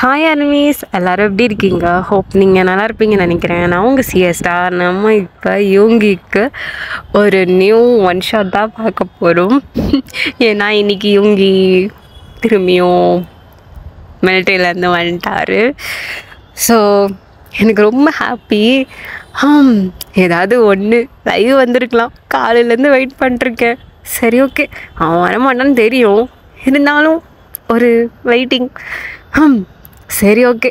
Hi animes, எல்லோரும் எப்படி இருக்கீங்க? ஹோப் நீங்கள் நல்லா இருப்பீங்கன்னு நினைக்கிறேன். நான் உங்கள் சிஎஸ்டா. நம்ம இப்போ யூங்கிக்கு ஒரு நியூ ஒன் ஷாட் தான் பார்க்க போகிறோம். ஏன்னா இன்றைக்கி யூங்கி திரும்பியும் மிலிட்ரியிலேருந்து வந்துட்டார். ஸோ எனக்கு ரொம்ப ஹாப்பி. ஏதாவது ஒன்று லைவ் வந்திருக்கலாம், காலையிலேருந்து வெயிட் பண்ணிருக்கேன். சரி, ஓகே, அவன் வரமாட்டான்னு தெரியும், இருந்தாலும் ஒரு வெயிட்டிங். சரி, ஓகே.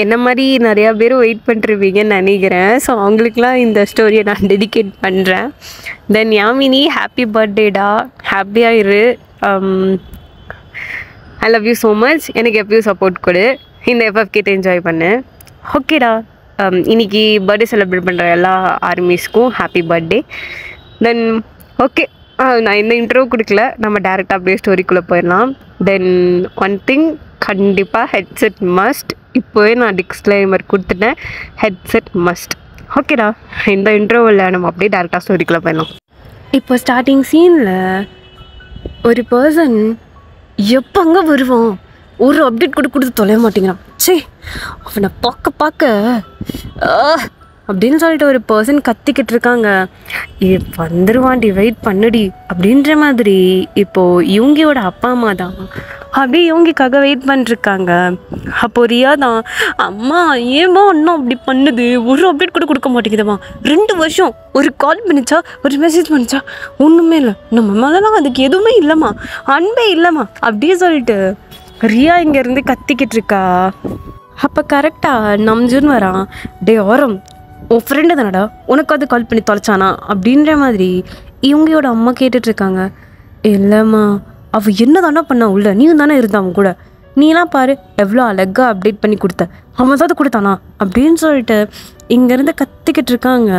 என்ன மாதிரி நிறையா பேர் வெயிட் பண்ணிருப்பீங்கன்னு நினைக்கிறேன். ஸோ அவங்களுக்குலாம் இந்த ஸ்டோரியை நான் டெடிகேட் பண்ணுறேன். தென் யாமினி, ஹாப்பி பர்த்டேடா, ஹாப்பியாக இரு. I love you so much. எனக்கு எப்பயும் சப்போர்ட் கொடு, இந்த எஃப்எஃப்கேட்ட என்ஜாய் பண்ணு. ஓகேடா. இன்றைக்கி பர்த்டே செலிப்ரேட் பண்ணுற எல்லா ஆர்மிஸ்க்கும் ஹாப்பி பர்த்டே. தென் ஓகே, நான் இந்த இன்டர்வியூ கொடுக்கல, நம்ம டேரெக்டாக அப்படியே ஸ்டோரிக்குள்ளே போயிடலாம். தென் ஒன் திங், கண்டிப்பாக ஹெட்செட் மஸ்ட். இப்போவே நான் டிஸ்க்ளைமர் கொடுத்துட்டேன், ஹெட்செட் மஸ்ட். ஓகேடா, இந்த இன்டர்வியூவில் நம்ம அப்படியே டேரெக்டாக ஸ்டோரிக்குள்ளே போயிடலாம். இப்போ ஸ்டார்டிங் சீனில் ஒரு பர்சன் எப்போங்க வருவான், ஒரு அப்டேட் கூட கொடுத்து தொலைய மாட்டேங்கிறான். சே, அவனை பார்க்க அப்படின்னு சொல்லிட்டு ஒரு பர்சன் கத்திக்கிட்டு இருக்காங்க. வந்துருவான்டி, வெயிட் பண்ணுடி அப்படின்ற மாதிரி. இப்போது யூங்கியோட அப்பா அம்மா தான் அப்படியே யூங்கிக்காக வெயிட் பண்ணிருக்காங்க. அப்போ ரியா தான், அம்மா ஏமா அண்ணா அப்படி பண்ணுது, ஒரு அப்டேட் கூட கொடுக்க மாட்டேங்குதுமா, 2 வருஷம் ஒரு கால் பண்ணிச்சா, ஒரு மெசேஜ் பண்ணிச்சா, ஒன்றுமே இல்லை, நம்ம மேலாம் அதுக்கு எதுவுமே இல்லைம்மா, அன்பே இல்லைம்மா அப்படியே சொல்லிட்டு ரியா இங்கேருந்து கத்திக்கிட்டு இருக்கா. அப்போ கரெக்டாக நம்ஜுன்னு வரான். டே ஓரம், உன் ஃப்ரெண்டு தானடா, உனக்கு அது கால் பண்ணி தொலைச்சானா அப்படின்ற மாதிரி இவங்களோட அம்மா கேட்டுட்ருக்காங்க. இல்லைம்மா, அவள் என்ன தானே பண்ணா, உள்ள நீயும் தானே இருந்தா அவன் கூட, நீலாம் பாரு எவ்வளோ அழகாக அப்டேட் பண்ணி கொடுத்த, அவன் தான் கொடுத்தானா அப்படின்னு சொல்லிட்டு இங்கேருந்து கத்திக்கிட்டு இருக்காங்க.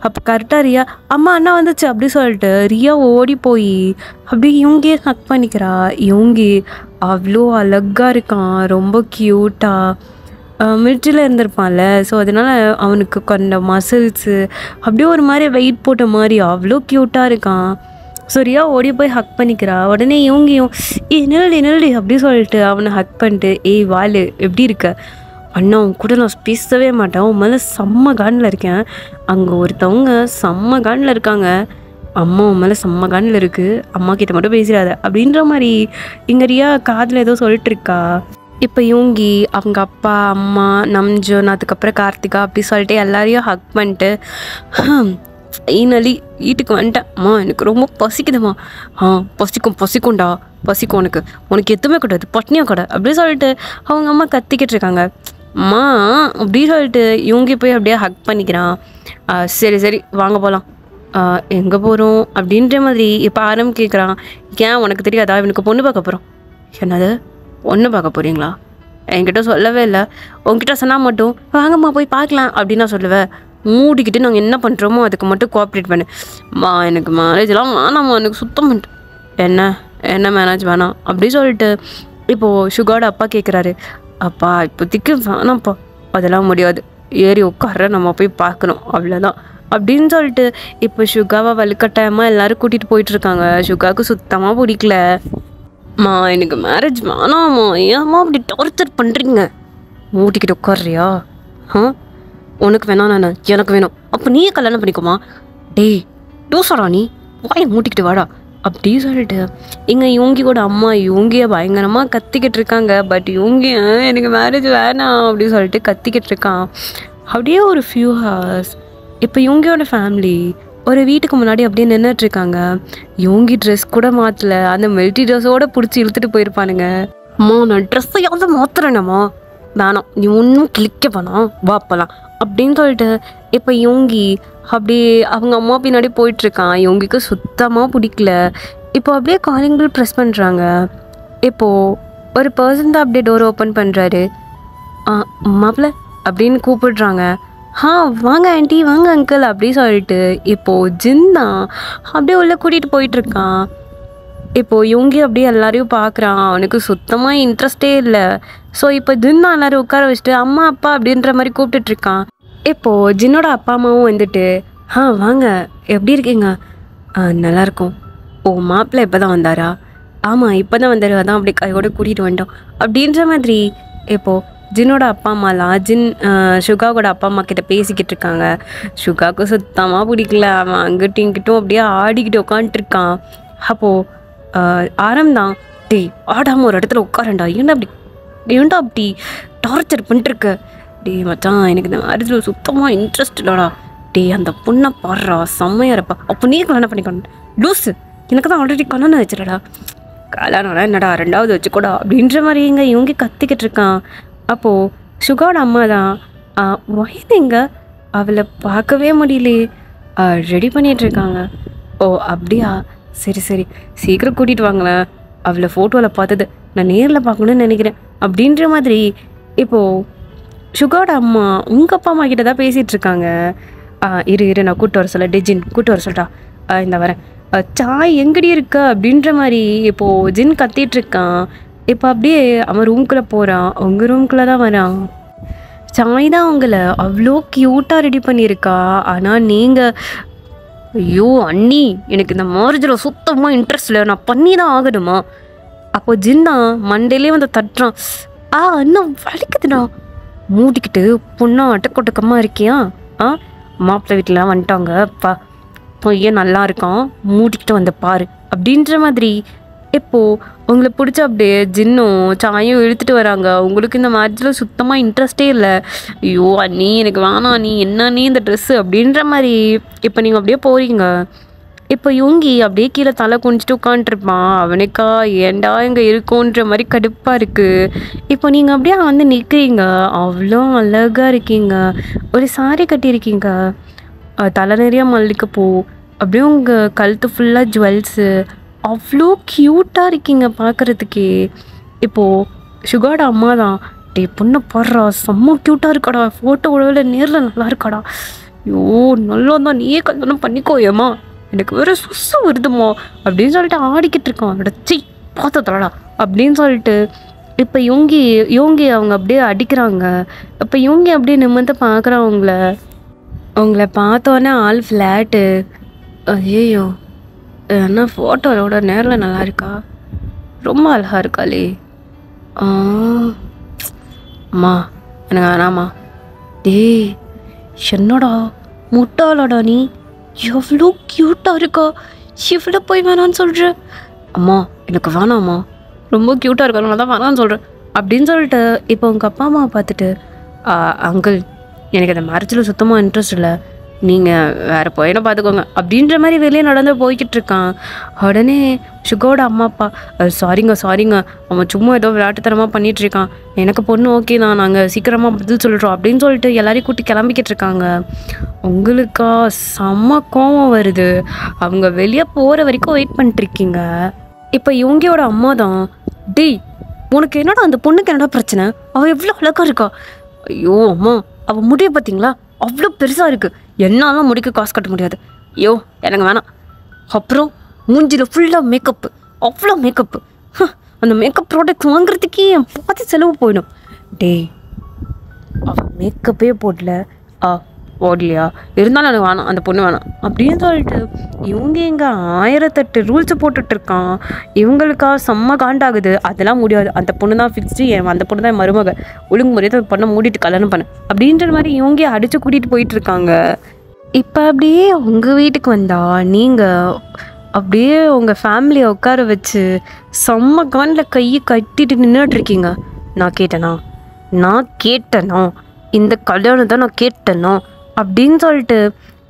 அப்போ கரெக்டாக ரியா, அம்மா அண்ணா வந்துச்சு அப்படி சொல்லிட்டு ரியா ஓடி போய் அப்படியே இவங்கே ஹக் பண்ணிக்கிறா. இவங்கி அவ்வளோ அழகாக இருக்கான், ரொம்ப க்யூட்டாக. மிலிட்ரியில் இருந்திருப்பான்ல, ஸோ அதனால் அவனுக்கு கொஞ்சம் மசில்ஸு அப்படியே ஒரு மாதிரி வெயிட் போட்ட மாதிரி அவ்வளோ க்யூட்டாக இருக்கான். ஸோ ரியா ஓடி போய் ஹக் பண்ணிக்கிறா. உடனே இவங்கையும் நில்லுடி அப்படி சொல்லிட்டு அவனை ஹக் பண்ணிட்டு, ஏய் வாலு எப்படி இருக்க, அண்ணா உன் கூட நான் பேசவே மாட்டேன், உன் மேலே செம்ம காண்டில் இருக்கேன், அங்கே ஒருத்தவங்க செம்ம காண்டில் இருக்காங்க, அம்மா உன் மேலே செம்ம காண்டில் இருக்குது, அம்மா கிட்ட மட்டும் பேசிடாத அப்படின்ற மாதிரி இங்கே ரியா காதில் ஏதோ சொல்லிட்டு இருக்கா. இப்போ யூங்கி அவங்க அப்பா அம்மா நம்ஜன் அதுக்கப்புறம் கார்த்திகா அப்படி சொல்லிட்டு எல்லாரையும் ஹக் பண்ணிட்டு, ஃபைனலி வீட்டுக்கு வந்துட்டேன், அம்மா எனக்கு ரொம்ப பசிக்குதுமா, பசிக்கும்டா, பசிக்கும், உனக்கு எதுவுமே கூடாது, பட்னியாக கூட அப்படி சொல்லிட்டு அவங்க அம்மா கத்திக்கிட்டு இருக்காங்க. அம்மா அப்படி சொல்லிட்டு இவங்க போய் அப்படியே ஹக் பண்ணிக்கிறான். சரி வாங்க போகலாம். எங்கே போகிறோம் அப்படின்ற மாதிரி இப்போ ஆரம்பி கேட்குறான். ஏன் உனக்கு தெரியாதா, இவனுக்கு பொண்ணு பார்க்க போகிறோம். என்னது, பொண்ணு பார்க்க போகிறீங்களா? என்கிட்ட சொல்லவே இல்லை, உங்ககிட்ட சொன்னால் மட்டும் வாங்கம்மா போய் பார்க்கலாம் அப்படின்னு நான் சொல்லுவேன். மூடிக்கிட்டு நாங்கள் என்ன பண்ணுறோமோ அதுக்கு மட்டும் கோஆப்ரேட் பண்ணு. எனக்கு மேரேஜ்லாம் வேணாம்மா, எனக்கு சுத்தம் பண்ணிட்டு என்ன மேரேஜ் வேணாம் அப்படி சொல்லிட்டு இப்போது சுகாவோட அப்பா கேட்குறாரு. அப்பா இப்போதைக்கு வேணாம்ப்பா, அதெல்லாம் முடியாது, ஏறி உட்கார நம்ம போய் பார்க்கணும் அவ்வளோதான் அப்படின்னு சொல்லிட்டு இப்போ சுகாவை வலுக்கட்டாயமாக எல்லோரும் கூட்டிகிட்டு போயிட்டுருக்காங்க. சுகாவுக்கு சுத்தமாக பிடிக்கல. எனக்கு மேரேஜ் வேணாம்மா, ஏம்மா அப்படி டார்ச்சர் பண்ணுறீங்க, மூட்டிக்கிட்டு உட்கார்றியா, உனக்கு வேணாம் நான் எனக்கு வேணும், அப்போ நீயே கல்யாணம் பண்ணிக்கோமா, டேய் டூசரா நீ, வாயை மூட்டிக்கிட்டு வாடா அப்படி சொல்லிட்டு இங்கே இவங்கியோட அம்மா இவங்கிய பயங்கரமாக கத்திக்கிட்டு இருக்காங்க. பட் இவங்க எனக்கு மேரேஜ் வேணாம் அப்படின்னு சொல்லிட்டு கத்திக்கிட்டு இருக்கான். அப்படியே ஒரு ஃபியூ ஹவர்ஸ் இப்போ இவங்கியோட ஃபேமிலி ஒரு வீட்டுக்கு முன்னாடி அப்படியே நின்றுட்டுருக்காங்க. இவங்கி ட்ரெஸ் கூட மாற்றலை, அந்த மிலிட்ரி ட்ரெஸ்ஸோடு பிடிச்சி இழுத்துட்டு போயிருப்பானுங்க. அம்மா நான் ட்ரெஸ்ஸையாவது மாற்றுறேனம்மா, வேணாம் நீ ஒன்றும் கிளிக்க வேணாம், வாப்பலாம் அப்படின்னு சொல்லிட்டு இப்போ இவங்கி அப்படியே அவங்க அம்மா பின்னாடி போயிட்டுருக்கான். இவங்கிக்கு சுத்தமாக பிடிக்கல. இப்போ அப்படியே காலிங் பெல் ப்ரெஸ் பண்ணுறாங்க. இப்போது ஒரு பர்சன் தான் அப்படியே டோர் ஓப்பன் பண்ணுறாரு. மாப்பிள்ள அப்படின்னு கூப்பிடுறாங்க. வாங்க ஆண்டி, வாங்க அங்கிள் அப்படி சொல்லிட்டு இப்போது ஜின் தான் அப்படியே உள்ளே கூட்டிகிட்டு போயிட்டுருக்கான். இப்போது இவங்க அப்படியே எல்லாரையும் பார்க்குறான். அவனுக்கு சுத்தமாக இன்ட்ரெஸ்டே இல்லை. ஸோ இப்போ ஜின் தான் எல்லோரும் உட்கார வச்சுட்டு அம்மா அப்பா அப்படின்ற மாதிரி கூப்பிட்டுட்ருக்கான். இப்போது ஜின்னோட அப்பா அம்மாவும் வந்துட்டு, வாங்க எப்படி இருக்கீங்க, நல்லாயிருக்கும், ஓ மாப்பிள்ளை இப்போ தான் வந்தாரா, ஆமாம் இப்போ தான் வந்தார், அதான் அப்படி கையோடு கூட்டிகிட்டு வந்துட்டோம் அப்படின்ற மாதிரி இப்போது ஜின்னோட அப்பா அம்மாலாம் சுகாவோட அப்பா அம்மா கிட்ட பேசிக்கிட்டு இருக்காங்க. சுகாவுக்கு சுத்தமாக பிடிக்கல. அவன் அங்கிட்டும் இங்கிட்டும் அப்படியே ஆடிக்கிட்டு உட்காந்துட்டுருக்கான். அப்போது ஆரம்தான், டேய் ஆடாமல் ஒரு இடத்துல உட்காரண்டா, ஏன்டா அப்படி டார்ச்சர் பண்ணிட்டுருக்க, டேய் மச்சான் எனக்கு இந்த மேரேஜில் சுத்தமாக இன்ட்ரெஸ்ட் இல்லைடா, டேய் அந்த பொண்ணை பாடுறா செம்மையா இருப்பா, அப்போ நீ கல்யாணம் பண்ணிக்கணும், லூஸு எனக்கு தான் ஆல்ரெடி கல்யாணம் வச்சுடா, கல்யாணம்னா என்னடா 2வது வச்சுக்கூடா அப்படின்ற மாதிரி இவங்க கத்திக்கிட்டு இருக்கான். அப்போது சுகாவோட அம்மா தான், வயதுங்க அவளை பார்க்கவே முடியலையே, ரெடி பண்ணிகிட்ருக்காங்க. ஓ அப்படியா, சரி சரி சீக்கிரம் கூட்டிகிட்டு வாங்களேன், அவளை ஃபோட்டோவில் பார்த்தது நான் நேரில் பார்க்கணுன்னு நினைக்கிறேன் அப்படின்ற மாதிரி. இப்போது சுகாவோட அம்மா உங்கள் அப்பா அம்மா கிட்ட தான் பேசிகிட்ருக்காங்க. இரு நான் கூப்பிட்டு வர சொல்ல, ஜின் கூப்பிட்டு வர சொல்லிட்டா, இந்த வரேன், சாய் எங்கடி இருக்க அப்படின்ற மாதிரி இப்போது ஜின் கத்திகிட்ருக்கான். இப்போ அப்படியே அவன் ரூம்குள்ளே போகிறான். உங்கள் ரூம்குள்ளே தான் வரான். சாய் தான் அவங்கள அவ்வளோ க்யூட்டாக ரெடி பண்ணியிருக்கா. ஆனால் நீங்கள், ஐயோ அண்ணி எனக்கு இந்த மேரேஜில் சுத்தமாக இன்ட்ரெஸ்ட் இல்லை, நான் பண்ணி தான் ஆகணுமா. அப்போது ஜின் தான் மண்டேலே வந்து தட்டுறான். இன்னும் வலிக்குதுடா, மூடிக்கிட்டு பொண்ணா அட்டக்கொட்டக்கமாக இருக்கியா, மாப்பிள்ளை வீட்டில் வந்துட்டாங்க, பையன் நல்லா இருக்கான், மூடிக்கிட்டு வந்து பாரு அப்படின்ற மாதிரி. இப்போது உங்களை பிடிச்ச அப்படியே ஜின்னும் சாயும் இழுத்துட்டு வராங்க. உங்களுக்கு இந்த மேரேஜில் சுத்தமாக இன்ட்ரெஸ்டே இல்லை. ஐயோ அண்ணி எனக்கு வேணாம், நீ என்ன நீ இந்த ட்ரெஸ்ஸு அப்படின்ற மாதிரி. இப்போ நீங்கள் அப்படியே போகிறீங்க. இப்போ யோங்கி அப்படியே கீழே தலை குனிச்சிட்டு உட்காந்துருப்பான். அவனுக்கா ஏண்டா இங்கே இருக்கோன்ற மாதிரி கடுப்பாக இருக்குது. இப்போ நீங்கள் அப்படியே வந்து நிற்கிறீங்க, அவ்வளோ அழகாக இருக்கீங்க, ஒரு சாரி கட்டியிருக்கீங்க, தலை நிறையா மல்லிகைப்பூ, அப்படியே உங்கள் கழுத்து ஃபுல்லாக ஜுவல்ஸு, அவ்வளோ க்யூட்டாக இருக்கீங்க பார்க்குறதுக்கே. இப்போது சுகாவோட அம்மா தான், டே பொண்ணை பாடுறா செம்ம க்யூட்டாக இருக்காடா, ஃபோட்டோ உழவில் நேரில் நல்லா இருக்காடா, ஐயோ நல்லா தான் நீயே கல்யாணம் பண்ணிக்கோயம்மா, எனக்கு வேறு சுசு வருதுமா அப்படின்னு சொல்லிட்டு ஆடிக்கிட்டு இருக்கான். அடச்சி பார்த்து தரடா அப்படின்னு சொல்லிட்டு. இப்போ யோங்கி அவங்க அப்படியே அடிக்கிறாங்க. இப்போ யோங்கி அப்படியே நிமிர்ந்து பார்க்குறவங்கள, அவங்கள பார்த்தோன்னே ஆள் ஃப்ளாட்டு. ஐயோ என்ன ஃபோட்டோவோட நேரில் நல்லா இருக்கா, ரொம்ப அழகாக இருக்காளே, அம்மா எனக்கு வேணாம்மா, டேய் என்னடா முட்டாளாடா நீ, எவ்வளோ க்யூட்டாக இருக்கா, இவ்வளோ போய் வேணான்னு சொல்கிற, அம்மா எனக்கு வேணாம்மா, ரொம்ப க்யூட்டாக இருக்கா தான் வேணான்னு சொல்கிறேன் அப்படின்னு சொல்லிட்டு. இப்போ உங்கள் அப்பா அம்மா பார்த்துட்டு, அங்கிள் எனக்கு அந்த மேரேஜில் சுத்தமாக இன்ட்ரெஸ்ட் இல்லை, நீங்கள் வேறு பையனை பார்த்துக்கோங்க அப்படின்ற மாதிரி வெளியே நடந்து போய்கிட்டு இருக்கான். உடனே சுகாவோட அம்மா அப்பா, சாரிங்க அவன் சும்மா ஏதோ விளையாட்டுத்தனமாக பண்ணிகிட்ருக்கான், எனக்கு பொண்ணு ஓகே தான், நாங்கள் சீக்கிரமாக பதில் சொல்கிறோம் அப்படின்னு சொல்லிட்டு எல்லாரையும் கூட்டி கிளம்பிக்கிட்டு இருக்காங்க. உங்களுக்கா செம்ம கோவம் வருது. அவங்க வெளியே போகிற வரைக்கும் வெயிட் பண்ணிட்டுருக்கீங்க. இப்போ இவங்களோட அம்மா தான், டேய் உனக்கு என்னடா அந்த பொண்ணுக்கு என்னடா பிரச்சனை, அவள் எவ்வளோ அழகாக இருக்கா, ஐயோ அம்மா அவள் முடிய பார்த்தீங்களா அவ்வளோ பெருசாக இருக்குது, என்னாலாம் முடிக்க காசு கட்ட முடியாது, ஐயோ எனக்கு வேணாம், அப்புறம் மூஞ்சியில் ஃபுல்லாக மேக்கப்பு, அவ்வளோ மேக்கப்பு, அந்த மேக்கப் ப்ராடக்ட்ஸ் வாங்குறதுக்கே என் பாதி செலவு போயிடும், டேய் அவள் மேக்கப்பே போடலையா, இருந்தாலும் எனக்கு வேணாம், அந்த பொண்ணு வேணாம் அப்படின்னு சொல்லிட்டு இவங்க எங்கே 1008 ரூல்ஸை போட்டுட்ருக்கான். இவங்களுக்கா செம்ம காண்டாகுது. அதெல்லாம் முடியாது, அந்த பொண்ணு தான் ஃபிக்ஸ்டு, அந்த பொண்ணு தான் மருமக, ஒழுங்கு முறையை பொண்ணை மூடிட்டு கல்யாணம் பண்ண அப்படின்ற மாதிரி இவங்க அடித்து கூட்டிகிட்டு போயிட்டுருக்காங்க. இப்போ அப்படியே உங்கள் வீட்டுக்கு வந்தால் நீங்கள் அப்படியே உங்கள் ஃபேமிலியை உட்கார வச்சு செம்ம காண்டில் கையை கட்டிட்டு நின்றுட்டுருக்கீங்க. நான் கேட்டேனா இந்த கல்யாணம் தான் நான் கேட்டேனா அப்படின்னு சொல்லிட்டு.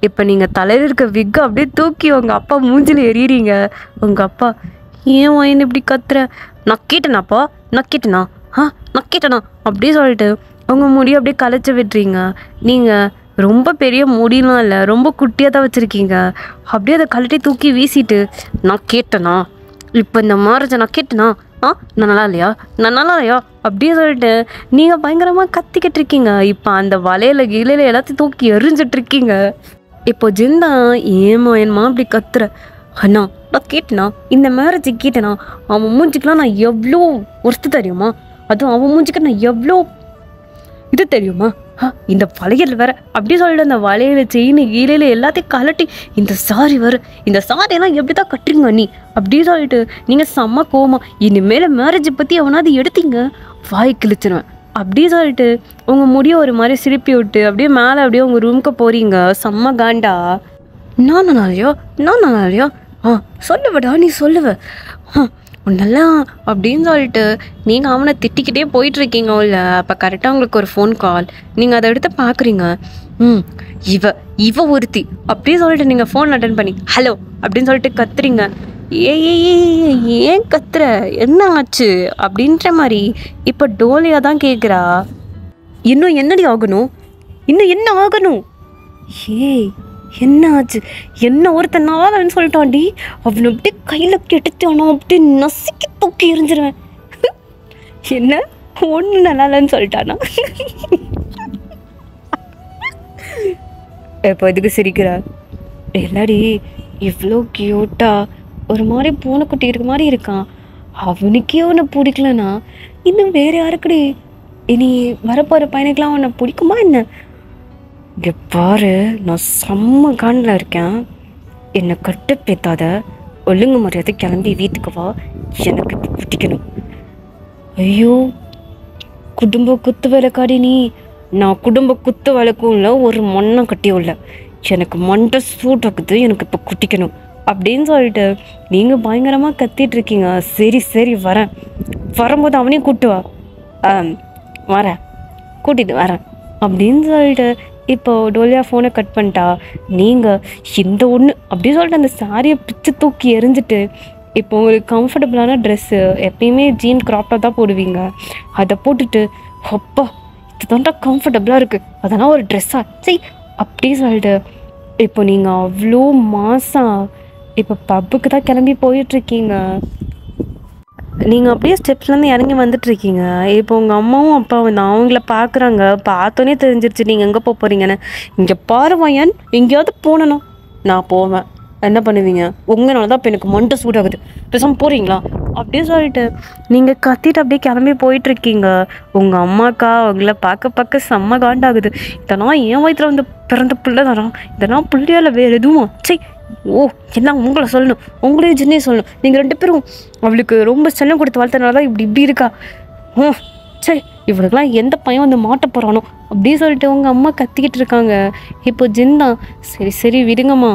இப்போ நீங்கள் தலையில் இருக்க விக்கை அப்படியே தூக்கி உங்கள் அப்பா மூஞ்சில் எறிகிறீங்க. உங்கள் அப்பா, ஏன் வாயின் இப்படி கத்துற, நான் கேட்டேனா அப்படி சொல்லிட்டு உங்கள் முடியை அப்படியே கலைச்சி விட்டுறீங்க. நீங்கள் ரொம்ப பெரிய முடியலாம் இல்லை, ரொம்ப குட்டியாக தான் வச்சுருக்கீங்க. அப்படியே அதை கழட்டி தூக்கி வீசிட்டு, நான் கேட்டேனா, இப்போ இந்த மேரேஜை நான் கேட்டேனா, நான் நல்லா இல்லையா அப்படியே சொல்லிட்டு நீங்கள் பயங்கரமாக கத்திக்கிட்டு இருக்கீங்க. இப்போ அந்த வலையில் எல்லாத்தையும் தூக்கி எறிஞ்சிட்ருக்கீங்க. இப்போ ஜிந்தா ஏமா அப்படி கத்துற, அண்ணா நான் கேட்டேனா, இந்த மேரேஜை கேட்டேனா, அவன் மூஞ்சிக்கெலாம் நான் எவ்வளோ ஒர்த்து தெரியுமா, அதுவும் அவன் மூஞ்சிக்கு நான் எவ்வளோ இது தெரியுமா, இந்த வளையல் வேற அப்படி சொல்லிட்டு அந்த வளையல செயின் கீழையில் எல்லாத்தையும் கலட்டி, இந்த சாரியெல்லாம் எப்படி தான் கட்டுறீங்க நீ அப்படி சொல்லிட்டு நீங்கள் செம்ம கோவமா, இனிமேல் மேரேஜை பற்றி அவனாவது எடுத்தீங்க வாய் கிழிச்சிருவேன் அப்படி சொல்லிட்டு உங்கள் முடியை ஒரு மாதிரி சிரிப்பி விட்டு அப்படியே மேலே அப்படியே உங்கள் ரூமுக்கு போகிறீங்க. செம்ம காண்டா. நான் நல்லாலையோ சொல்லுவடா, நீ சொல்லுவ நல்லா அப்படின்னு சொல்லிட்டு நீங்கள் அவனை திட்டிக்கிட்டே போயிட்டுருக்கீங்க உள்ள. அப்போ கரெக்டாக உங்களுக்கு ஒரு ஃபோன் கால். நீங்கள் அதை எடுத்து பார்க்குறீங்க. இவ ஒருத்தி அப்படின்னு சொல்லிட்டு நீங்கள் ஃபோன் அட்டன் பண்ணி ஹலோ அப்படின்னு சொல்லிட்டு கத்துறீங்க. ஏன் கத்துற, என்ன ஆச்சு அப்படின்ற மாதிரி. இப்போ டோலியா தான் கேட்குறா, இன்னும் என்னடி ஆகணும், இன்னும் என்ன ஆகணும், என்ன ஆச்சு, என்ன ஒருத்தன் நாளன்னு சொல்லிட்டான்டி, அவனை அப்படியே கையில் கெடுத்தானோ அப்படியே நசுக்கி தூக்கி எரிஞ்சிருவேன். என்ன ஒன்று நல்லாலன்னு சொல்லிட்டானா? இப்போ இதுக்கு சிரிக்கிறா. எல்லாடி இவ்வளோ கியூட்டா ஒரு மாதிரி பூனைக்குட்டி இருக்க மாதிரி இருக்கான், அவனுக்கே உன்னை பிடிக்கலனா இன்னும் வேற யாருக்குடி இனி வரப்போகிற பையனுக்கெலாம் உன்னை பிடிக்குமா என்ன? இங்கே பாரு, நான் செம்ம காண்டில் இருக்கேன், என்னை கட்டுப்பேத்தாத, ஒழுங்கு மரியாதை கிளம்பி வீட்டுக்கு வா, எனக்கு இப்போ பிடிக்கணும். ஐயோ குடும்ப குத்து விளக்காடி நீ, நான் குடும்ப குத்து விளக்கும் இல்லை, ஒரு மண்ணை கட்டியும் இல்லை, எனக்கு மண்டை சூட்டாக்குது, எனக்கு இப்போ குட்டிக்கணும் அப்படின்னு சொல்லிட்டு நீங்கள் பயங்கரமாக கத்திட்டு இருக்கீங்க. சரி வரேன், வரும்போது அவனையும் கூப்பிட்டு வா. வரேன், கூட்டிகிட்டு வரேன் அப்படின்னு சொல்லிட்டு இப்போ டோலியா ஃபோனை கட் பண்ணிட்டா. நீங்கள் இந்த ஒன்று அப்படின்னு சொல்லிட்டு அந்த சாரியை பிச்சு தூக்கி எரிஞ்சிட்டு இப்போ உங்களுக்கு கம்ஃபர்டபுளான ட்ரெஸ்ஸு, எப்பயுமே ஜீன் க்ராப்டாக தான் போடுவீங்க, அதை போட்டுட்டு அப்பா இதுதான்டா கம்ஃபர்டபுளாக இருக்குது, அதெல்லாம் ஒரு ட்ரெஸ்ஸா சரி அப்படி சொல்லிட்டு இப்போ நீங்கள் அவ்வளோ மாதம் இப்போ பப்புக்கு தான் கிளம்பி போயிட்டுருக்கீங்க. நீங்கள் அப்படியே ஸ்டெப்ஸ்லேருந்து இறங்கி வந்துட்டுருக்கீங்க. இப்போ உங்கள் அம்மாவும் அப்பாவும் தான் அவங்கள பார்க்குறாங்க. பார்த்தோன்னே தெரிஞ்சிருச்சு நீங்கள் எங்கே போகிறீங்கன்னு. இங்கே பாருவாயன், எங்கேயாவது போனணும் நான் போவேன், என்ன பண்ணுவீங்க, உங்களால தான் இப்போ எனக்கு மண்டை சூடாகுது, பேசாமல் போகிறீங்களா அப்படின்னு சொல்லிட்டு நீங்கள் கத்திட்டு அப்படியே கிளம்பி போயிட்டுருக்கீங்க. உங்கள் அம்மாக்கா அவங்கள பார்க்க செம்ம காண்டாகுது. இதெல்லாம் என் வயிற்றுல வந்து பிறந்த பிள்ளை தானா, இதெல்லாம் பிள்ளையால் வேறு எதுவும் சரி எல்லாம் உங்களை சொல்லணும், உங்களையும் ஜின்னே சொல்லணும், நீங்கள் 2 பேரும் அவளுக்கு ரொம்ப செல்லம் கொடுத்து வளர்த்தனால தான் இப்படி இருக்கா. சரி இவளுக்கெல்லாம் எந்த பையன் வந்து மாட்ட போகிறானோ அப்படின்னு சொல்லிட்டு உங்கள் அம்மா கத்திக்கிட்டு இருக்காங்க. இப்போ ஜின்னா சரி விடுங்கம்மா,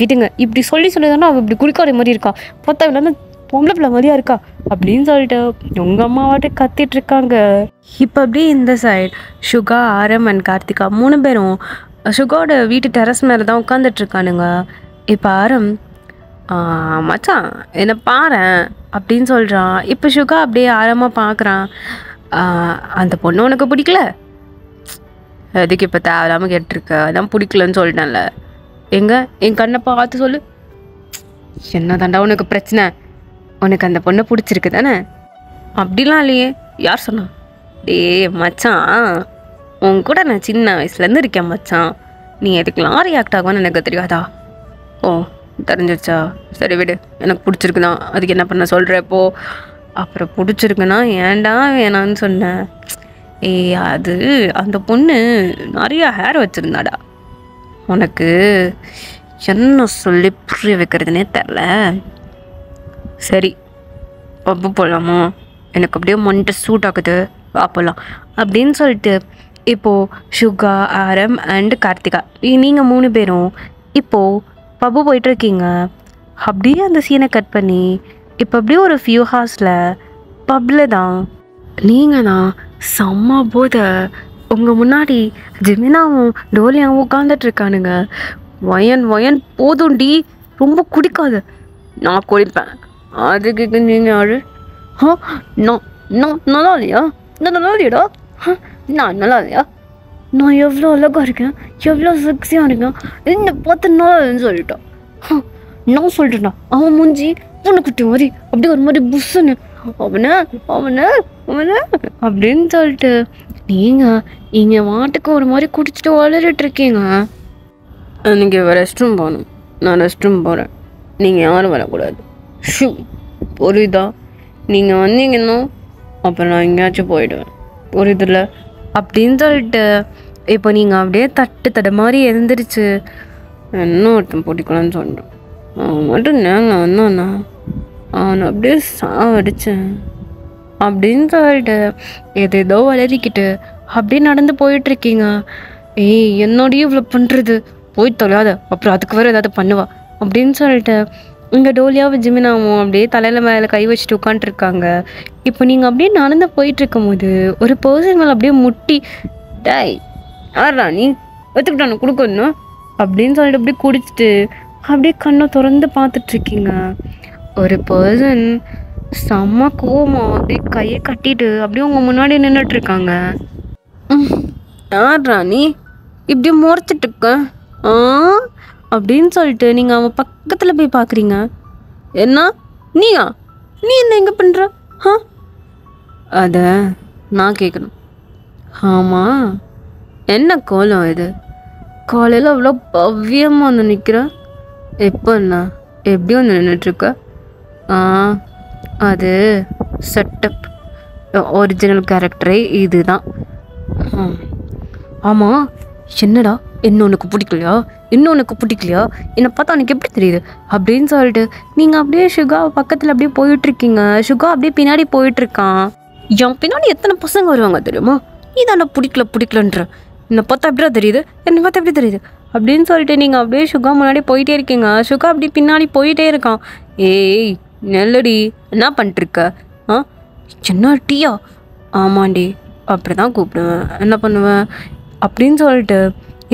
விடுங்க, இப்படி சொல்லி தானே அவள் இப்படி குளிக்காத மாதிரி இருக்கா, பார்த்தா இவள் வந்து பொம்பளை பிள்ளை மாதிரியா இருக்கா அப்படின்னு சொல்லிட்டு உங்கள் அம்மாவாட்டு கத்திட்டு இருக்காங்க. இப்போ அப்படியே இந்த சைட் சுகா, ஆரம் அண்ட் கார்த்திகா 3 பேரும் சுகாவோட வீட்டு டெரஸ் மேலே தான் உட்காந்துட்ருக்கானுங்க. இப்போ ஆரம் மச்சான் என்னை பாரேன் அப்படின்னு சொல்கிறான். இப்போ சுகா அப்படியே ஆரமாக பார்க்குறான். அந்த பொண்ணு உனக்கு பிடிக்கல, அதுக்கு இப்போ தேவையில்லாமல் கேட்டிருக்க, அதான் பிடிக்கலன்னு சொல்லிட்டேன்ல, என் கண்ணை பார்த்து சொல்லு, என்ன தாண்டா உனக்கு பிரச்சனை, உனக்கு அந்த பொண்ணை பிடிச்சிருக்கு தானே? அப்படிலாம் இல்லையே, யார் சொன்னா? மச்சான் உன் கூட நான் சின்ன வயசுலேருந்து இருக்கேன் மச்சான், நீ எதுக்கெல்லாம் ரியாக்ட் ஆகுவான்னு எனக்கு தெரியாதா? தெரிஞ்சிருச்சா? சரி விடு, எனக்கு பிடிச்சிருக்குதான், அதுக்கு என்ன பண்ண சொல்கிற இப்போ? அப்புறம் பிடிச்சிருக்குன்னா ஏன்டா வேணான்னு சொன்னேன்? அது அந்த பொண்ணு நிறையா ஹேர் வச்சுருந்தாடா, உனக்கு என்ன சொல்லி புரிய வைக்கிறதுனே தெரில. சரி பப்பு போகலாமா, எனக்கு அப்படியே மண்டை சூட் ஆகுது, வா போகலாம் அப்படின்னு சொல்லிட்டு இப்போது சுகா, ஆரம் அண்ட் கார்த்திகா நீங்கள் 3 பேரும் இப்போது பப்பு போயிட்டுருக்கீங்க. அப்படியே அந்த சீனை கட் பண்ணி இப்போ அப்படியே ஒரு ஃபியூ ஹார்ஸில் பப்பில் தான் நீங்கள் தான் செம்ம போத உங்கள் முன்னாடி ஜெமினாவும் டோலியாவும் உட்காந்துட்ருக்கானுங்க. வயன் போதும்டி, ரொம்ப குடிக்காது, நான் குடிப்பேன், அதுக்கு நீங்கள் ஆடு நான் நல்லா இல்லையா, நான் நல்லா இல்லையாடா, நான் நல்லா இல்லையா, நான் எவ்வளோ அழகாக இருக்கேன், எவ்வளோ செக்ஸியாக இருக்கேன், இந்த 10 நாள்னு சொல்லிட்டான். நான் சொல்லிட்டேன்டா, அவன் மூஞ்சி பூனைக்குட்டி மாதிரி அப்படி ஒரு மாதிரி புஷ்ஷுன்னு அவனை அப்படின்னு சொல்லிட்டு நீங்கள் இங்கே வாட்டுக்கு ஒரு மாதிரி குடிச்சிட்டு வளரிட்டு இருக்கீங்க. நீங்கள் ரெஸ்ட் ரூம் போகணும், நான் ரெஸ்ட் ரூம் போகிறேன், நீங்கள் யாரும் வரக்கூடாது. ஷூ புரியுதா? நீங்கள் வந்தீங்கன்னா அப்புறம் நான் எங்கேயாச்சும் போயிடுவேன், புரியுதுல்ல அப்படின்னு சொல்லிட்டு இப்போ நீங்கள் அப்படியே தட்டு மாதிரி எழுந்திரிச்சு என்ன ஒருத்தன் பிடிக்கலான்னு சொல்லிட்டேன். அவன் மட்டும் நேரில் வந்தானா அவனை அப்படியே சாவடிச்சேன். அப்படின்னு சொல்லிட்டு ஏதேதோ வளரிக்கிட்டு அப்படியே நடந்து போயிட்டுருக்கீங்க. ஏய் என்னோடய இவ்வளோ பண்ணுறது, போய் தொலையாத, அப்புறம் அதுக்கு வேறு ஏதாவது பண்ணுவா அப்படின்னு சொல்லிட்டு இங்கே டோலியாவும் ஜிமினாவும் அப்படியே தலையில் மேலே கை வச்சுட்டு உட்காண்ட்ருக்காங்க. இப்போ நீங்கள் அப்படியே நடந்து போயிட்டுருக்கும் போது ஒரு பர்சன் மேலே அப்படியே முட்டி, டாய் யாரா நீ ஒத்துக்கிட்டானு கொடுக்கணும் அப்படின்னு சொல்லிட்டு அப்படியே குடிச்சிட்டு அப்படியே கண்ணை திறந்து பார்த்துட்ருக்கீங்க. ஒரு பர்சன் செம்ம கோவமா அப்படியே கையை கட்டிட்டு அப்படியே உங்கள் முன்னாடி நின்றுட்டுருக்காங்க. யாரா நீ இப்படி முறைச்சிட்டு இருக்க அப்படின்னு சொல்லிட்டு நீங்கள் அவன் பக்கத்தில் போய் பார்க்குறீங்க. என்ன நீயா, நீ என்ன எங்கே பண்ணுற? அதை நான் கேட்கணும். ஆமாம், என்ன கோலம் இது? காலையில் அவ்வளோ பவ்யமாக வந்து நிற்கிற, எப்போ என்ன எப்படி வந்து நின்றுட்டுருக்க? அது செட்டப், ஒரிஜினல் கேரக்டரே இது தான். ஆமாம், என்னடா என்ன உனக்கு பிடிக்கலையா, இன்னொன்னுக்கு பிடிக்கலையா, என்னை பார்த்தா உனக்கு எப்படி தெரியுது அப்படின்னு சொல்லிட்டு நீங்கள் அப்படியே சுகா பக்கத்தில் அப்படியே போயிட்டுருக்கீங்க. சுகா அப்படியே பின்னாடி போயிட்டுருக்கான். என் பின்னாடி எத்தனை பசங்க வருவாங்க தெரியுமா, நீ தானே பிடிக்கலன்ற, என்னை பார்த்தா எப்படியா தெரியுது, என்னை பார்த்தா எப்படி தெரியுது அப்படின்னு சொல்லிட்டு நீங்கள் அப்படியே சுகா முன்னாடி போயிட்டே இருக்கீங்க. சுகா அப்படியே பின்னாடி போயிட்டே இருக்கான். ஏய் நெல்லடி, என்ன பண்ணிட்டுருக்க? என்ன டீயா? ஆமாண்டி, அப்படி தான் கூப்பிடுவேன், என்ன பண்ணுவேன் அப்படின்னு சொல்லிட்டு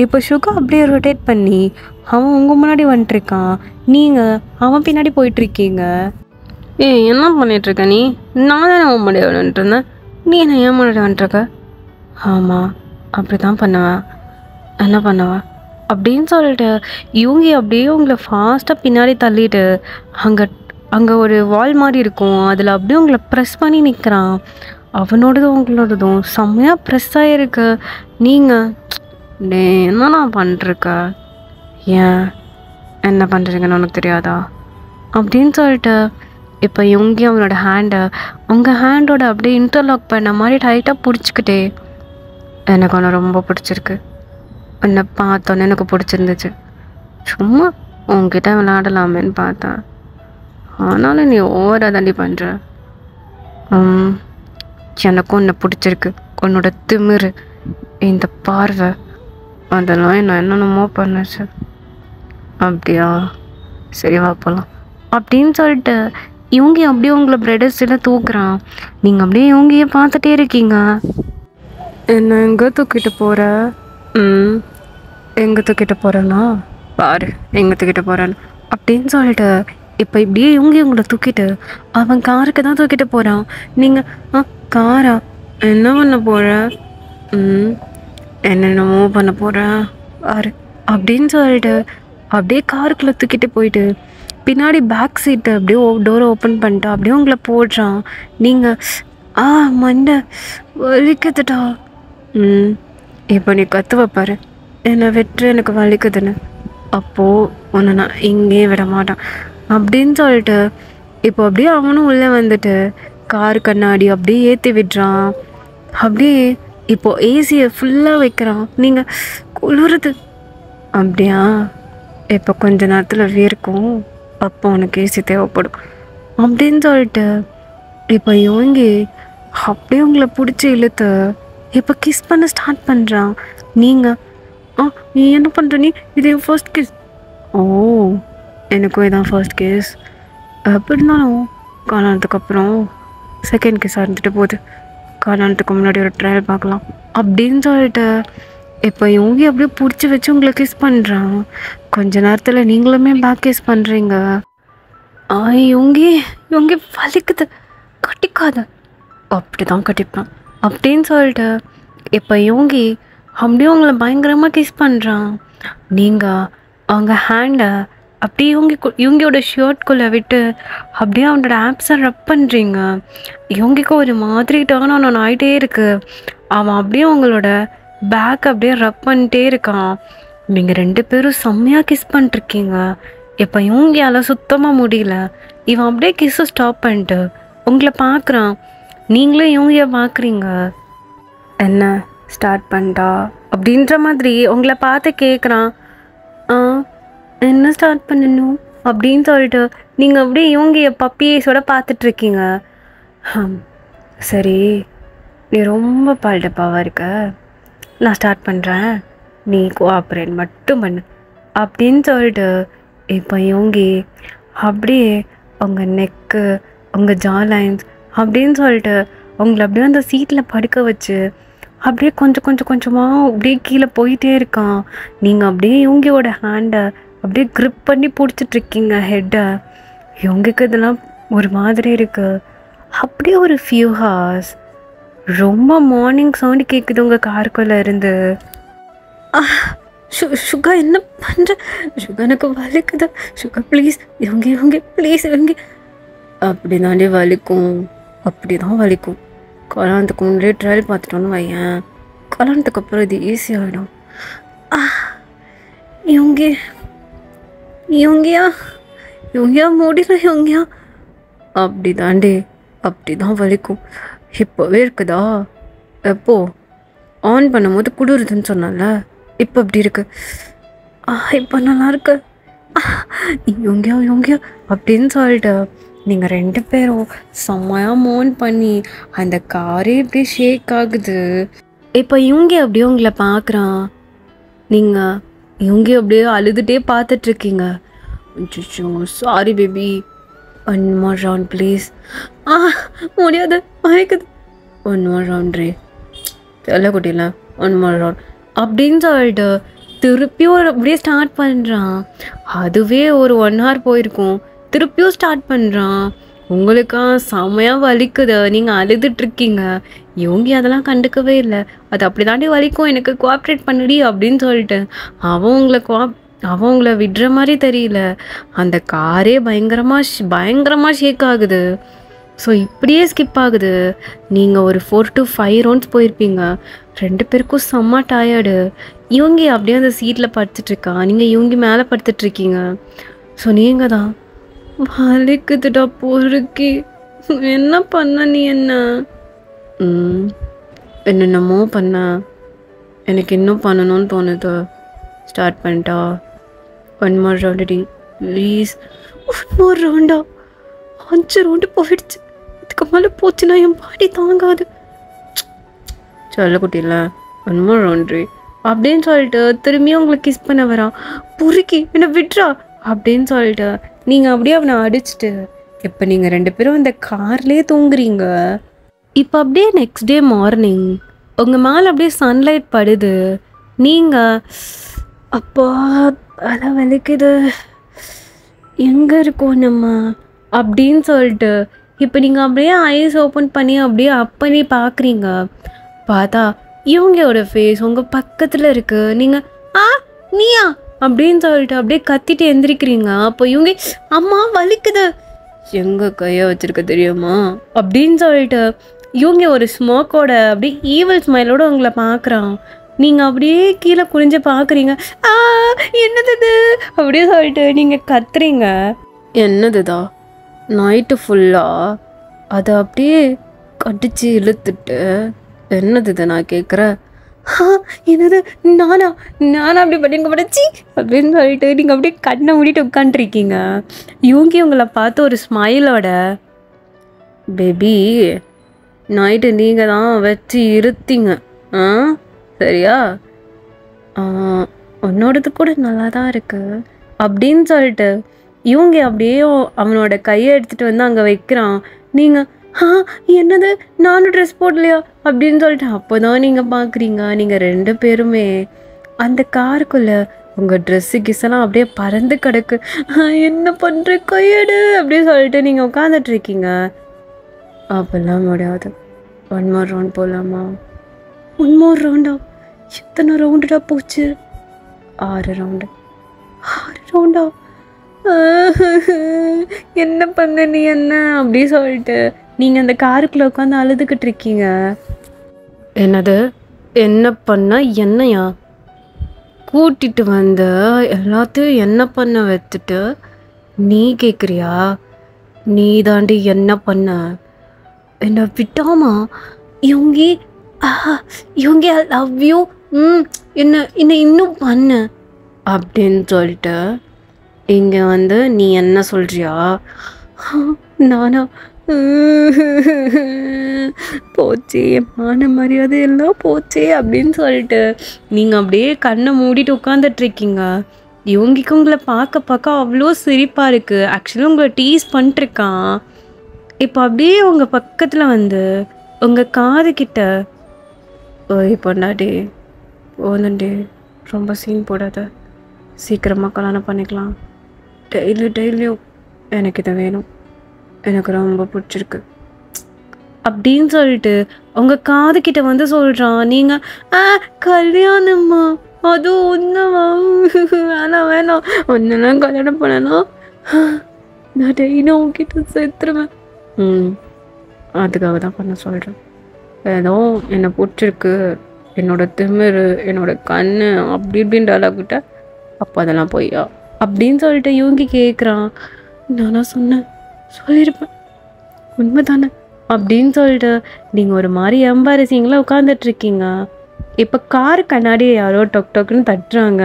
இப்போ சுகா அப்படியே ரொட்டேட் பண்ணி அவன் உங்கள் முன்னாடி வந்துட்டுருக்கான். நீங்கள் அவன் பின்னாடி போயிட்டுருக்கீங்க. ஏய் என்ன பண்ணிகிட்ருக்க நீ? நான் தானே அவன் முன்னாடி வந்துட்டு இருந்தேன், நீ என்ன ஏன் முன்னாடி வந்துட்டுருக்க? ஆமாம், அப்படி தான் பண்ணுவேன், என்ன பண்ணுவேன் அப்படின்னு சொல்லிட்டு இவங்க அப்படியே உங்களை ஃபாஸ்ட்டாக பின்னாடி தள்ளிட்டு அங்கே ஒரு வால் மாதிரி இருக்கும், அதில் அப்படியே உங்களை ப்ரெஸ் பண்ணி நிற்கிறான். அவனோடதும் உங்களோடதும் செம்மையாக ப்ரெஸ் ஆகிருக்கு. நீங்கள் என்னண்ணா பண்ணிருக்க, ஏன் என்ன பண்ணுறீங்கன்னு உனக்கு தெரியாதா அப்படின்னு சொல்லிட்டு இப்போ இவங்க அவனோட ஹேண்டை உங்கள் ஹேண்டோட அப்படியே இன்டர்லாக் பண்ண மாதிரி டைட்டாக பிடிச்சிக்கிட்டே, எனக்கு ஒன்று ரொம்ப பிடிச்சிருக்கு, என்னை பார்த்தோன்னே எனக்கு பிடிச்சிருந்துச்சு, சும்மா உங்ககிட்ட விளையாடலாமேன்னு பார்த்தேன், ஆனாலும் நீ ஓவராக தாண்டி பண்ணுற, எனக்கும் உன்னை பிடிச்சிருக்கு, உன்னோட திமிரு, இந்த பார்வை, அதெல்லாம் நான் என்னென்னமோ பண்ணுச்சு. அப்படியா, சரி வா போகலாம் அப்படின்னு சொல்லிட்டு இவங்க அப்படியே உங்களை பிரெடர்ஸில் தூக்குறான். நீங்கள் அப்படியே இவங்கையே பார்த்துட்டே இருக்கீங்க. என்ன எங்கே தூக்கிட்டு போகிற? எங்கே தூக்கிட்டு போகிறேன்னா பாரு, எங்கே தூக்கிட்டு போகிறேன்னு அப்படின்னு சொல்லிட்டு இப்போ இப்படியே இவங்களை தூக்கிட்டு அவன் காருக்கு தான் தூக்கிட்டு போகிறான். நீங்கள் காரா, என்ன பண்ண போகிற? என்னென்னமோ பண்ண போகிற பாரு அப்படின்னு சொல்லிட்டு அப்படியே காருக்குள்ளே தூக்கிட்டு போயிட்டு பின்னாடி பேக் சீட்டை அப்படியே டோரை ஓப்பன் பண்ணிட்டு அப்படியே உங்களை போடுறான். நீங்கள் மண்டை வலிக்குதுடா. இப்போ நீ கத்துவ பாரு, என்னை வெற்று எனக்கு வலிக்குதுன்னு, அப்போது உன்னை நான் இங்கேயே விட மாட்டான் அப்படின்னு சொல்லிட்டு இப்போ அப்படியே அவனும் உள்ளே வந்துட்டு கார் கண்ணாடி அப்படியே ஏற்றி விடுறான். அப்படியே இப்போது ஏசியை ஃபுல்லாக வைக்கிறான். நீங்கள் குளிருது அப்படியா, இப்போ கொஞ்ச நேரத்தில் வேர்க்கும், அப்போ உனக்கு ஏசி தேவைப்படும் அப்படின்னு சொல்லிட்டு இப்போ இவங்க அப்படியே உங்களை பிடிச்சி இழுத்து இப்போ கிஸ் பண்ண ஸ்டார்ட் பண்ணுறான். நீங்கள் நீ என்ன பண்ணுற? நீ இது என் ஃபர்ஸ்ட் கிஸ். ஓ, எனக்கும் இதான் ஃபர்ஸ்ட் கிஸ். எப்படினாலும் காணானதுக்கப்புறம் செகண்ட் கிஸ்ஸாக இருந்துட்டு போகுது, காணானதுக்கு முன்னாடி ஒரு ட்ரையல் பார்க்கலாம் அப்படின்னு சொல்லிட்டு இப்போ இவங்க அப்படியே பிடிச்சி வச்சு உங்களை கிஸ் பண்ணுறான். கொஞ்ச நேரத்தில் நீங்களுமே பேக் கிஸ் பண்ணுறீங்க. இவங்க வலிக்குது, கட்டிக்காத, அப்படி தான் கட்டிப்பேன் அப்படின்னு சொல்லிட்டு இப்போ இவங்க அப்படியே உங்களை பயங்கரமாக கிஸ் பண்ணுறான். நீங்கள் அவங்க ஹேண்டை அப்படியே இவங்களோட ஷர்ட்குள்ளே விட்டு அப்படியே அவனோட ஆப்ஸை ரப் பண்ணுறீங்க. இவங்களுக்கு ஒரு மாதிரி டேர்ன் ஆன் ஆகிட்டே இருக்குது. அவன் அப்படியே உங்களோட பேக் அப்படியே ரப் பண்ணிட்டே இருக்கான். நீங்கள் 2 பேரும் செம்மையாக கிஸ் பண்ணிட்டுருக்கீங்க. இப்போ இவங்களால சுத்தமாக முடியல. இவன் அப்படியே கிஸ்ஸை ஸ்டாப் பண்ணிட்டு உங்களை பார்க்குறான். நீங்களும் இவங்க பார்க்குறீங்க. என்ன ஸ்டார்ட் பண்ணிட்டா அப்படின்ற மாதிரி உங்களை பார்த்து கேட்குறான். என்ன ஸ்டார்ட் பண்ணணும் அப்படின்னு சொல்லிட்டு நீங்கள் அப்படியே இவங்க பப்பியேஸோட பார்த்துட்ருக்கீங்க. சரி, நீ ரொம்ப பால்டப்பாவாக இருக்க, நான் ஸ்டார்ட் பண்ணுறேன், நீ கோஆப்ரேட் மட்டும் பண்ணு அப்படின்னு சொல்லிட்டு இப்போ யோங்கி அப்படியே உங்கள் நெக்கு, உங்கள் ஜா லைன்ஸ் அப்படின்னு சொல்லிட்டு உங்களை அப்படியே அந்த சீட்டில் படுக்க வச்சு அப்படியே கொஞ்சமாக அப்படியே கீழே போயிட்டே இருக்கான். நீங்கள் அப்படியே யோங்கியோட ஹேண்டை அப்படியே க்ரிப் பண்ணி பிடிச்சிட்ருக்கீங்க ஹெட்டை. யோங்கிக்கு இதெல்லாம் ஒரு மாதிரி இருக்குது. அப்படியே ஒரு ஃபியூ ஹார்ஸ் ரொம்ப மார்னிங் சவுண்டு கேட்குது உங்கள் காருக்குள்ளே இருந்து. சுகா என்ன பண்ணுற? சுகா எனக்கு வலிக்குது. சுகா ப்ளீஸ் யோங்கி ப்ளீஸ் யோங்கி. அப்படி தாண்டி வலிக்கும், அப்படி தான் வலிக்கும். கல்யாணத்துக்கு முன்னாடியே ட்ரையல் பார்த்துட்டோன்னு வையன், கல்யாணத்துக்கு அப்புறம் இது ஈஸியாகிடும். யோங்கியா முடியல யோங்கியா. அப்படி தாண்டி, அப்படி தான் வலிக்கும். இப்போவே இருக்குதா? எப்போ ஆன் பண்ணும்போது குளிருதுன்னு சொன்னால, இப்போ அப்படி இருக்கு. இப்போ நல்லா இருக்கு. யோங்கியா அப்படின்னு சொல்லிட்டு நீங்கள் 2 பேரும் செம்மையாக மோன் பண்ணி அந்த காரே இப்படி ஷேக் ஆகுது. இப்போ யோங்கி அப்படியே உங்களை பார்க்குறான். நீங்கள் யோங்கி அப்படியே அழுதுகிட்டே பார்த்துட்ருக்கீங்க. Sorry baby, 1 more round please. முடியாது, மயக்குது. 1 more round ரே, செல்ல குட்டில 1 more round அப்படின்னு சொல்லிட்டு திருப்பியும் அப்படியே ஸ்டார்ட் பண்ணுறான். அதுவே ஒரு 1 hour போயிருக்கும். திருப்பியும் ஸ்டார்ட் பண்ணுறான். உங்களுக்கா செம்மையாக வலிக்குது, நீங்கள் அழுதுட்ருக்கீங்க. யோங்கி அதெல்லாம் கண்டுக்கவே இல்லை. அது அப்படி தாண்டி வலிக்கும், எனக்கு கோஆப்ரேட் பண்ணுடி அப்படின்னு சொல்லிட்டு அவன் உங்களை விடுற மாதிரி தெரியல. அந்த காரே பயங்கரமாக ஷேக் ஆகுது. ஸோ இப்படியே ஸ்கிப் ஆகுது. நீங்கள் ஒரு 4 to 5 rounds போயிருப்பீங்க. 2 பேருக்கும் செம்ம டயர்டு. யோங்கி அப்படியே அந்த சீட்டில் படுத்துட்ருக்கான், நீங்கள் யோங்கி மேலே படுத்துட்ருக்கீங்க. ஸோ நீங்கள் தான் வலிக்குதுடா பொறுக்கி, என்ன பண்ண நீ? என்னென்னமோ பண்ண, எனக்கு இன்னும் பண்ணணும்னு தோணுது. ஸ்டார்ட் பண்ணிட்டா? 1 more round டி ப்ளீஸ். 1 more round? 5 round போயிடுச்சு. இதுக்கு மேலே போச்சுன்னா என் பாடி தாங்காது. சொல்ல குட்டில 1 more round அப்படின்னு சொல்லிட்டு திரும்பியும் உங்களை கிஸ் பண்ண வரான். பொறுக்கி என்னை விட்றா அப்படின்னு சொல்லிட்டு நீங்கள் அப்படியே அவனை அடிச்சுட்டு இப்போ நீங்கள் 2 பேரும் இந்த கார்லேயே தூங்குறீங்க. இப்போ அப்படியே நெக்ஸ்ட் டே மார்னிங் உங்கள் மேலே அப்படியே சன்லைட் படுது. நீங்கள் அப்பா அதான் வலிக்குது, எங்கே இருக்கோம் நம்ம அப்படின்னு சொல்லிட்டு இப்போ நீங்கள் அப்படியே ஐஸ் ஓப்பன் பண்ணி அப்படியே அப் பண்ணி பார்க்குறீங்க. பார்த்தா இவங்களோட ஃபேஸ் உங்கள் பக்கத்தில் இருக்குது. நீங்கள் நீயா அப்படின்னு சொல்லிட்டு அப்படியே கத்திட்டு எந்திரிக்கிறீங்க. அப்போ இவங்க அம்மா வலிக்குது, எங்கே கையை வச்சிருக்க தெரியுமா அப்படின்னு சொல்லிட்டு இவங்க ஒரு ஸ்மோக்கோட அப்படியே ஈவல் ஸ்மைலோட உங்களை பார்க்குறான். நீங்கள் அப்படியே கீழே குனிஞ்சு பார்க்குறீங்க. என்னது அப்படியே சொல்லிட்டு நீங்கள் கத்துறீங்க. என்னதுதா? நைட்டு ஃபுல்லாக அதை அப்படியே கடிச்சு இழுத்துட்டு என்னது நான் கேட்குறேன். என்னது நானா அப்படி பண்ணிங்க படைச்சி அப்படின்னு சொல்லிட்டு நீங்கள் அப்படியே கண்ணை மூடிட்டு உட்காந்துருக்கீங்க. யோங்கி உங்களை பார்த்து ஒரு ஸ்மைலோட, பேபி நைட்டு நீங்கள் தான் வச்சு இருத்தீங்க சரியா, உன்னோடது கூட நல்லா தான் இருக்குது அப்படின்னு சொல்லிட்டு இவங்க அப்படியே அவனோட கையை எடுத்துகிட்டு வந்து அங்கே வைக்கிறான். நீங்கள் என்னது நானும் ட்ரெஸ் போடலையா அப்படின்னு சொல்லிட்டு அப்போ தான் நீங்கள் பார்க்குறீங்க. நீங்கள் 2 பேருமே அந்த காருக்குள்ளே உங்கள் ட்ரெஸ்ஸு கிஸ்ஸெல்லாம் அப்படியே பறந்து கிடக்கு. என்ன பண்ணுற கையெடு அப்படின்னு சொல்லிட்டு நீங்கள் உட்காந்துட்ருக்கீங்க. அப்போல்லாம் முடியாது. 1 more round போகலாமா? 1 more round? எத்தனை ரவுண்டுடா போச்சு? 6 round. 6 round? என்ன பண்ண நீ என்ன அப்படி சொல்லிட்டு நீங்கள் அந்த காருக்குள்ளே உட்காந்து அழுதுகிட்டு இருக்கீங்க. என்னது என்ன பண்ண? என்னையா கூட்டிட்டு வந்த எல்லாத்தையும் என்ன பண்ண வைத்துட்டு நீ கேட்குறியா? நீ தாண்டி என்ன பண்ண? என்னை விட்டாமா இவங்கி இவங்க ஐ லவ் யூ என்ன இன்னும் பண்ண அப்படின்னு சொல்லிட்டு இங்கே வந்து நீ என்ன சொல்கிறியா? நானா போச்சே மான மரியாதை எல்லாம் போச்சே அப்படின்னு சொல்லிட்டு நீங்கள் அப்படியே கண்ணை மூடிட்டு உட்காந்துட்ருக்கீங்க. இவங்கிக்கு உங்களை பார்க்க பார்க்க அவ்வளோ சிரிப்பாக இருக்குது. ஆக்சுவலி உங்களை டீஸ் பண்ணிட்டுருக்கான். இப்போ அப்படியே உங்கள் பக்கத்தில் வந்து உங்கள் காது கிட்ட ஓய் பொண்டாட்டி போதுண்டே, ரொம்ப சீன் போடாத, சீக்கிரமாக கல்யாணம் பண்ணிக்கலாம், டெய்லியும் எனக்கு இதை வேணும், எனக்கு ரொம்ப பிடிச்சிருக்கு அப்படின்னு சொல்லிட்டு உங்கள் காது கிட்ட வந்து சொல்கிறான். நீங்கள் கல்யாணம்மா அதுவும் ஒன்றுமா, வேணாம் ஒன்றெல்லாம் கல்யாணம் பண்ணணும், நான் டெய்லியும் உங்ககிட்ட சேர்த்துருவேன். அதுக்காக தான் பண்ண சொல்கிறேன். ஏதோ என்னை பிடிச்சிருக்கு, என்னோட திமிரு, என்னோட கண் அப்படி இப்படின்ற அளவுக்கிட்ட, அப்போ அதெல்லாம் பொய்யா அப்படின்னு சொல்லிட்டு இவங்க கேட்குறான். நானா சொன்னேன், சொல்லியிருப்பேன், உண்மை தானே அப்படின்னு சொல்லிட்டு நீங்கள் ஒரு மாதிரி எம்பாரசிங்களா உட்காந்துட்ருக்கீங்க. இப்போ கார் கண்ணாடியை யாரோ டொக் டொக்குன்னு தட்டுறாங்க.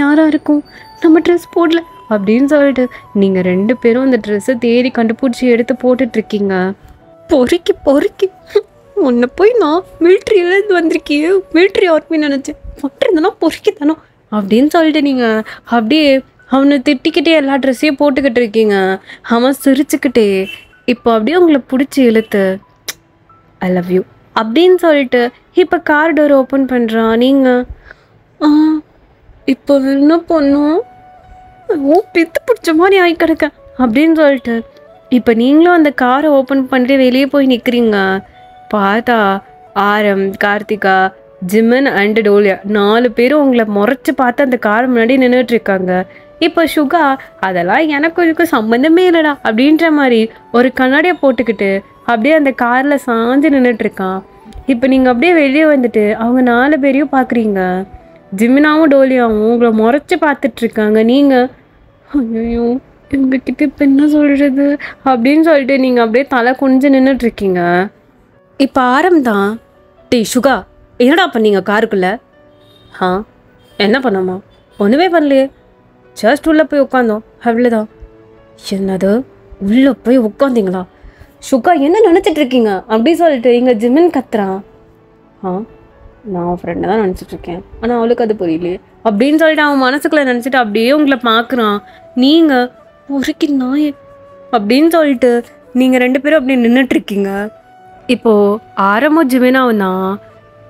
யாராக இருக்கும், நம்ம ட்ரெஸ் போடல அப்படின்னு சொல்லிட்டு நீங்கள் 2 பேரும் அந்த ட்ரெஸ்ஸை தேடி கண்டுபிடிச்சி எடுத்து போட்டுட்ருக்கீங்க. பொறுக்கி உன்னை போய் நான் மிலிட்ரியிலேருந்து வந்திருக்கியே, மிலிட்ரி ஆர்மி நினச்சேன், போட்டிருந்தேன்னா பொறுக்கி தானோ அப்படின்னு சொல்லிட்டு நீங்கள் அப்படியே அவனை திட்டிக்கிட்டே எல்லா ட்ரெஸ்ஸையும் போட்டுக்கிட்டு இருக்கீங்க. அவன் சிரிச்சுக்கிட்டே இப்போ அப்படியே உங்களை பிடிச்சி இழுத்து ஐ லவ் யூ அப்படின்னு சொல்லிட்டு இப்போ கார் டோர் ஓப்பன் பண்ணுறான். நீங்கள் இப்போ என்ன பண்ணும், பித்து பிடிச்ச மாதிரி ஆகி கிடக்க அப்படின்னு சொல்லிட்டு இப்போ நீங்களும் அந்த காரை ஓப்பன் பண்ணிட்டு வெளியே போய் நிற்கிறீங்க. பார்த்தா ஆரம், கார்த்திகா, ஜிமன் அண்டு டோலியா 4 பேரும் உங்களை முறைச்சி பார்த்து அந்த கார் முன்னாடி நின்றுட்டுருக்காங்க. இப்போ சுகா அதெல்லாம் எனக்கும் இதுக்கும் சம்மந்தமே இல்லைடா அப்படின்ற மாதிரி ஒரு கண்ணாடியை போட்டுக்கிட்டு அப்படியே அந்த காரில் சாஞ்சு நின்றுட்டுருக்கான். இப்போ நீங்கள் அப்படியே வெளியே வந்துட்டு அவங்க 4 பேரையும் பார்க்குறீங்க. ஜிமினாவும் டோலியாவும் உங்களை முறைச்சி பார்த்துட்ருக்காங்க. நீங்கள் ஐயோ எங்ககிட்ட இப்போ என்ன சொல்கிறது அப்படின்னு சொல்லிட்டு நீங்கள் அப்படியே தலை குனிஞ்சு நின்றுட்டுருக்கீங்க. இப்போ ஆரம்தான், சுகா என்னடா பண்ணீங்க காருக்குள்ளே? என்ன பண்ணாமா, ஒன்றுமே பண்ணலையே, ஜஸ்ட் உள்ளே போய் உட்காந்தோம் அவ்வளோதான். என்னது உள்ளே போய் உட்காந்திங்களா? சுகா என்ன நினச்சிட்ருக்கீங்க அப்படி சொல்லிட்டு இங்கே ஜிமின் கத்துறான். நான் ஃப்ரெண்டை தான் நினச்சிட்ருக்கேன், ஆனால் அவளுக்கு அது புரியலையே அப்படின்னு சொல்லிட்டு அவன் மனசுக்குள்ளே நினச்சிட்டு அப்படியே உங்களை பார்க்குறான். நீங்கள் பொறுக்கி நாயே அப்படின்னு சொல்லிட்டு நீங்கள் 2 பேரும் அப்படி நின்றுட்டுருக்கீங்க. இப்போது ஆரம்பம் ஜிமினாவும் தான்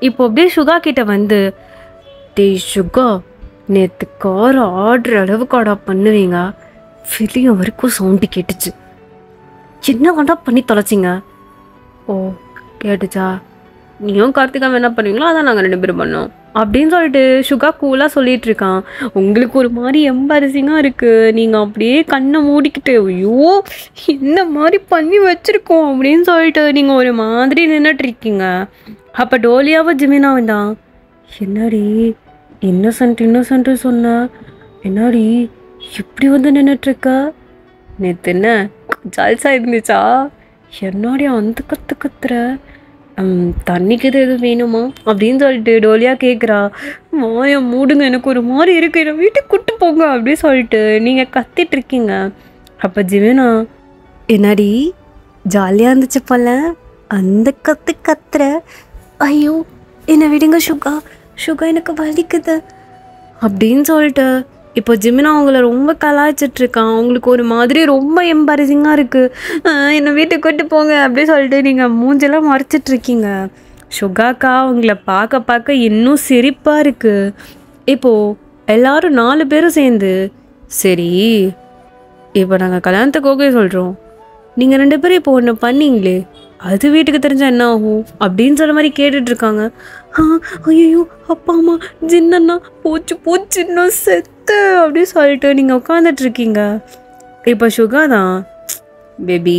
இப்போ அப்படியே சுகா கிட்ட வந்து சுகா நேற்று கார் ஆடுற அளவுக்கு ஆடா பண்ணுவீங்க, வெளியே வரைக்கும் சவுண்டு கேட்டுச்சு, என்ன ஆண்டா பண்ணி தொலைச்சிங்க? ஓ கேட்டுச்சா, நீயும் கார்த்திகா என்ன பண்ணுவீங்களோ அதான் நாங்கள் 2 பேரும் பண்ணோம் அப்படின்னு சொல்லிட்டு சுகா கூலாக சொல்லிட்டு இருக்கான். உங்களுக்கு ஒரு மாதிரி எம்பாரசிங்காக இருக்குது. நீங்கள் அப்படியே கண்ணை மூடிக்கிட்டு ஐயோ இந்த மாதிரி பண்ணி வச்சுருக்கோம் அப்படின்னு சொல்லிட்டு நீங்கள் ஒரு மாதிரி நின்றுட்டுருக்கீங்க. அப்போ டோலியாவும் ஜிமினாவும் தான், என்னடி இன்னசென்ட்டு சொன்ன, என்னடி இப்படி வந்து நின்றுட்டுருக்க, நேற்று என்ன ஜால்சா இருந்துச்சா, என்னடி அந்த கத்துற, தண்ணிக்கு எதுவும் வேணுமா அப்படின்னு சொல்லிட்டு டோலியா கேட்குறா. மாயா மூடுங்க, எனக்கு ஒரு மாதிரி இருக்கு, என்னை வீட்டுக்கு கூட்டு போங்க அப்படின்னு சொல்லிட்டு நீங்கள் கத்திட்ருக்கீங்க. அப்போ ஜிமினா என்னடி ஜாலியாக இருந்துச்சு போல, அந்த கத்துற, ஐயோ என்னை விடுங்க சுகா எனக்கு வலிக்குது அப்படின்னு சொல்லிட்டு இப்போ ஜிமினா அவங்கள ரொம்ப கலாய்ச்சிட்ருக்கான். அவங்களுக்கு ஒரு மாதிரி ரொம்ப எம்பாரசிங்காக இருக்குது, என்னை வீட்டுக்கு கூட்டு போங்க அப்படி சொல்லிட்டு நீங்கள் மூஞ்செல்லாம் மறைச்சிட்ருக்கீங்க. சுகாக்கா அவங்கள பார்க்க இன்னும் சிரிப்பாக இருக்குது. இப்போது எல்லோரும் 4 பேரும் சேர்ந்து சரி இப்போ நாங்கள் கல்யாணத்துக்கு ஓகே சொல்கிறோம், நீங்கள் 2 பேரும் இப்போ ஒன்று பண்ணீங்களே அது வீட்டுக்கு தெரிஞ்சால் என்ன ஆகும் அப்படின்னு சொல்ல மாதிரி கேட்டுட்ருக்காங்க. ஐயோ அப்பா அம்மா ஜின்னண்ணா போச்சு இன்னும் செத்து அப்படின்னு சொல்லிட்டு நீங்கள் உட்காந்துட்ருக்கீங்க. இப்போ சுகா தான், பேபி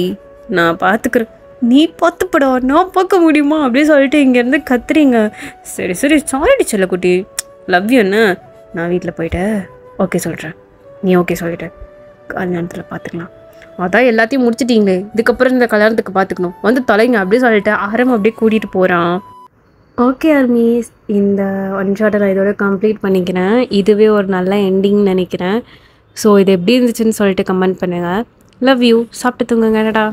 நான் பார்த்துக்கிறேன், நீ பார்த்துப்படா, நான் பார்க்க முடியுமா அப்படின்னு சொல்லிட்டு இங்கேருந்து கத்துறீங்க. சரி சாரிடி செல்லக்குட்டி, லவ் யூ என்ன, நான் வீட்டில் போயிட்டு ஓகே சொல்கிறேன், நீ ஓகே சொல்லிட்ட, கல்யாணத்தில் பார்த்துக்கலாம், அதான் எல்லாத்தையும் முடிச்சிட்டிங்களே, இதுக்கப்புறம் இந்த கல்யாணத்துக்கு பார்த்துக்கணும், வந்து தொலைங்க அப்படின்னு சொல்லிட்டு ஆரம் அப்படியே கூட்டிகிட்டு போகிறான். ஓகே ஆர்மீஸ், இந்த ஒன் ஷாட்டை நான் இதோட கம்ப்ளீட் பண்ணிக்கிறேன். இதுவே ஒரு நல்ல எண்டிங்னு நினைக்கிறேன். ஸோ இது எப்படி இருந்துச்சுன்னு சொல்லிட்டு கமெண்ட் பண்ணுங்கள். லவ் யூ, சாப்பிட்டு தூங்குங்க.